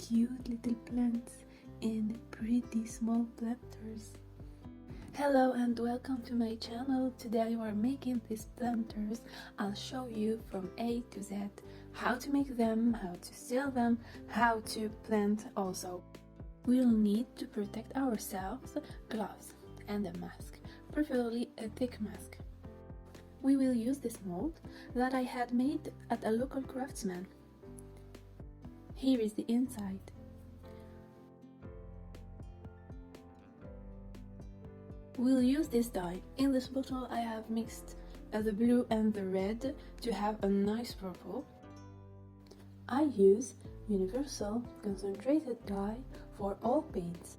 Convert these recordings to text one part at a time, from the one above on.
cute little plants in pretty small planters. Hello and welcome to my channel. Today we're making these planters. I'll show you from A to Z how to make them, how to sell them, how to plant also. We'll need to protect ourselves, gloves and a mask, preferably a thick mask. We will use this mold that I had made at a local craftsman. Here is the inside. We'll use this dye. In this bottle I have mixed the blue and the red to have a nice purple. I use universal concentrated dye for all paints.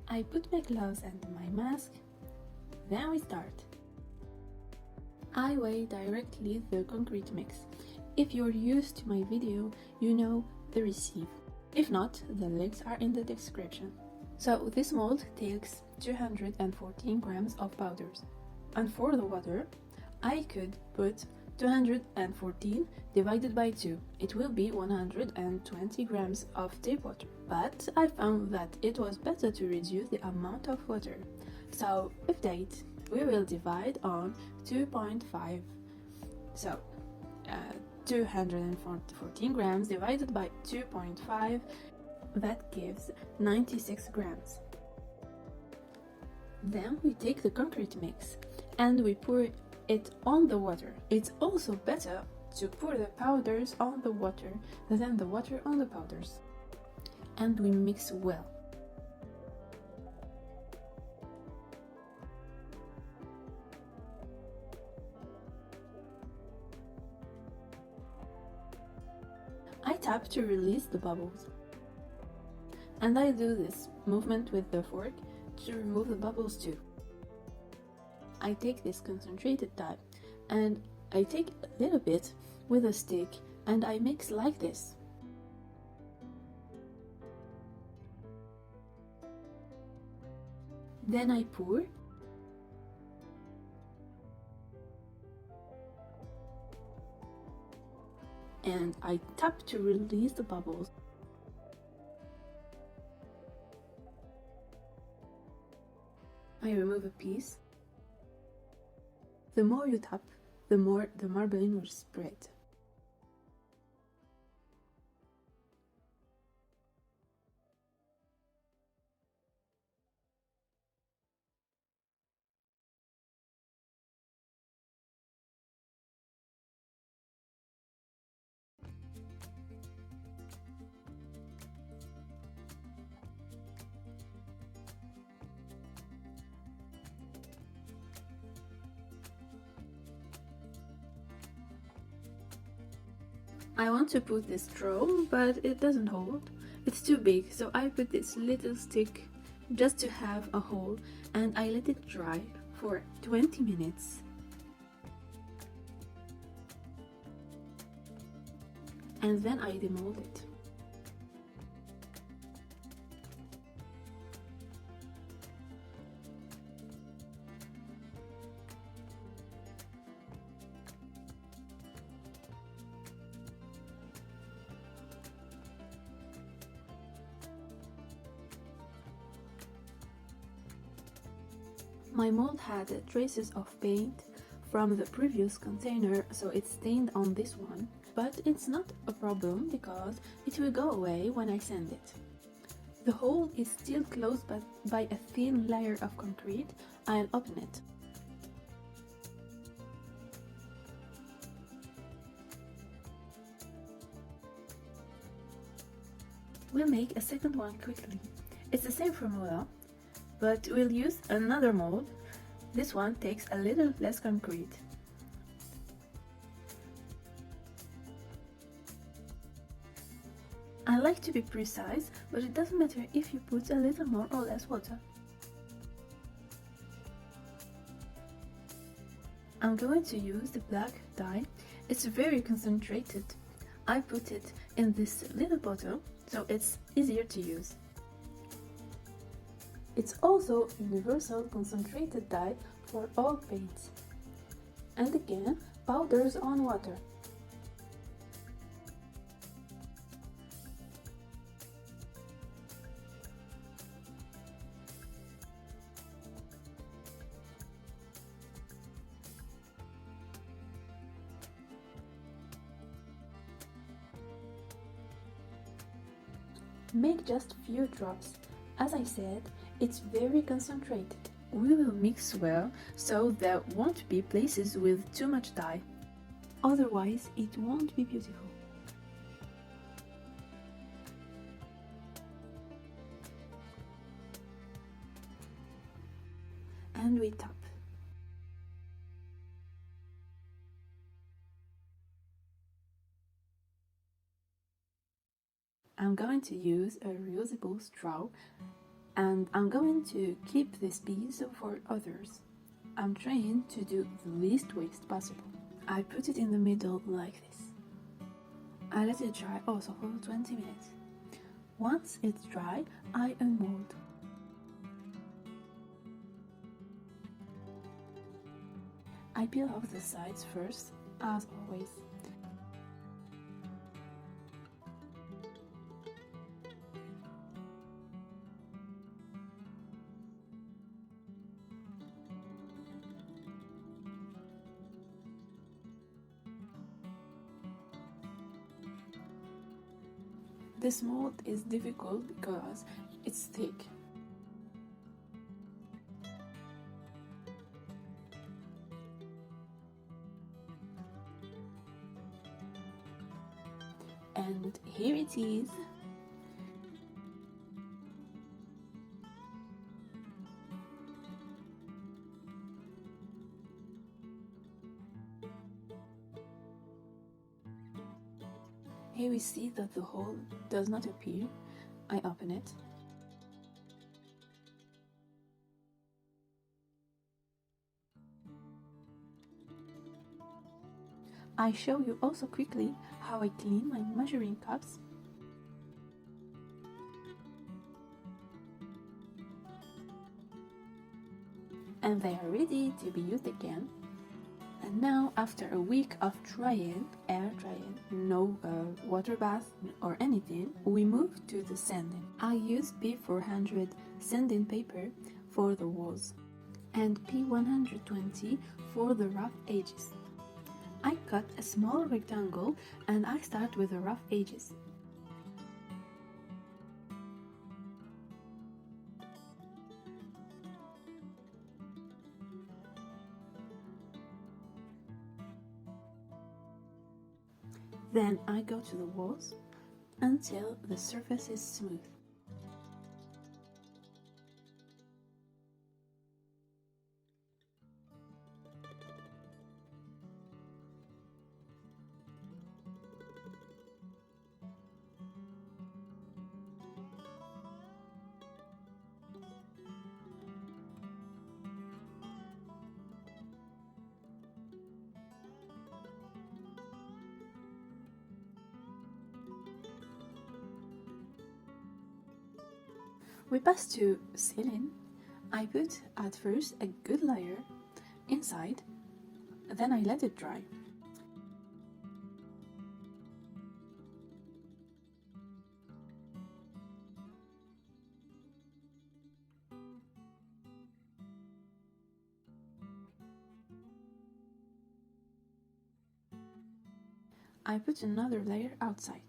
I put my gloves and my mask, then we start. I weigh directly the concrete mix. If you're used to my video, you know the recipe. If not, the links are in the description. So this mold takes 214 grams of powders. And for the water, I could put 214 divided by 2. It will be 120 grams of tap water. But I found that it was better to reduce the amount of water. So update, we will divide on 2.5. So 214 grams divided by 2.5, that gives 96 grams. Then we take the concrete mix and we pour it on the water. It's also better to pour the powders on the water than the water on the powders. And we mix well. I tap to release the bubbles. And I do this movement with the fork to remove the bubbles too. I take this concentrated dye and I take a little bit with a stick and I mix like this. Then I pour. And I tap to release the bubbles. I remove a piece. The more you tap, the more the marbling will spread. I want to put this straw, but it doesn't hold. It's too big, so I put this little stick just to have a hole and I let it dry for 20 minutes. And then I demold it. My mold had traces of paint from the previous container, so it's stained on this one, but it's not a problem because it will go away when I sand it. The hole is still closed by a thin layer of concrete. I'll open it. We'll make a second one quickly. It's the same formula, but we'll use another mold. This one takes a little less concrete. I like to be precise, but it doesn't matter if you put a little more or less water. I'm going to use the black dye. It's very concentrated. I put it in this little bottle, so it's easier to use. It's also universal concentrated dye for all paints. And again, powders on water. Make just few drops. As I said, it's very concentrated. We will mix well so there won't be places with too much dye. Otherwise, it won't be beautiful. And we top. I'm going to use a reusable straw and I'm going to keep this piece for others. I'm trying to do the least waste possible. I put it in the middle like this. I let it dry also for 20 minutes. Once it's dry, I unmold. I peel off the sides first, as always. This mold is difficult because it's thick. And here it is. Here we see that the hole does not appear. I open it. I show you also quickly how I clean my measuring cups. And they are ready to be used again. And now, after a week of drying, air drying, no water bath or anything, we move to the sanding. I use P400 sanding paper for the walls and P120 for the rough edges. I cut a small rectangle and I start with the rough edges. Then I go to the walls until the surface is smooth. We pass to sealing. I put at first a good layer inside, then I let it dry. I put another layer outside.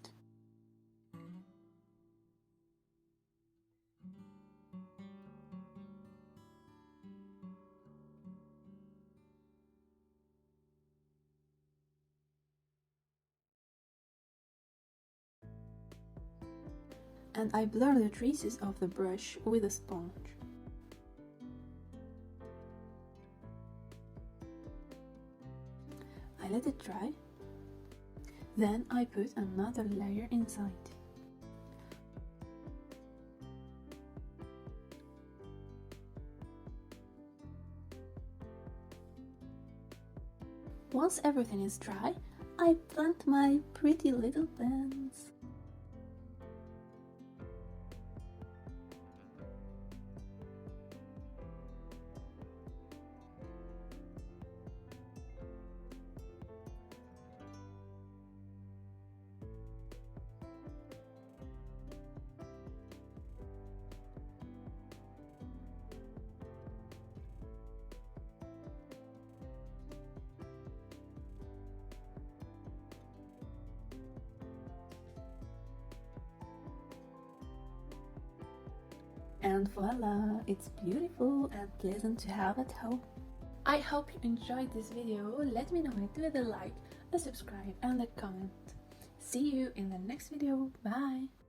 And I blur the traces of the brush with a sponge. I let it dry. Then I put another layer inside. Once everything is dry, I plant my pretty little plants. and voila, it's beautiful and pleasant to have at home. I hope you enjoyed this video. Let me know it with a like, a subscribe and a comment. See you in the next video. Bye!